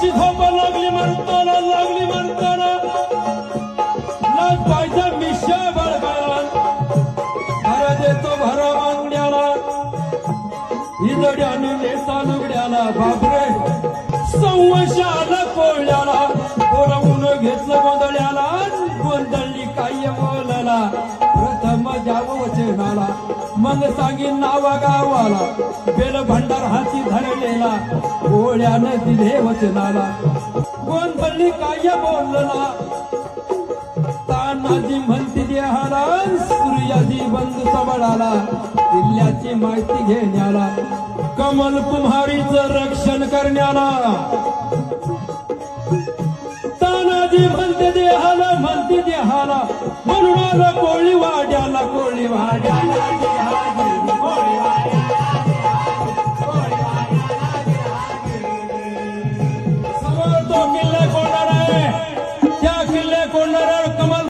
अशी झोप लागली म्हणताना लाज पाहिजे मिश्या बळगळ्यान भर देतो भरा मांगड्याला इजड्याने नेसा लुगड्याला बापरे संवशाला कोळल्याला बोलवून घेतलं गोंधळ्याला गोंधळली काय बोलला प्रथम जाव वचनाला मग सांगीन नावा गावाला बेल भंडार हाती धरलेला गोळ्यानं दिले वचनाला गोंधळली काय बोलला तानाजी म्हणती देहाला सूर्याजी बंद सबळाला किल्ल्याची माहिती घेण्याला कमल कुम्हारीचं रक्षण करण्याला तानाजी म्हणते देहाला म्हणून आला कोळी वाड्याला समोर तो किल्ले कोंडार आहे त्या किल्ले कोंडारावर कमल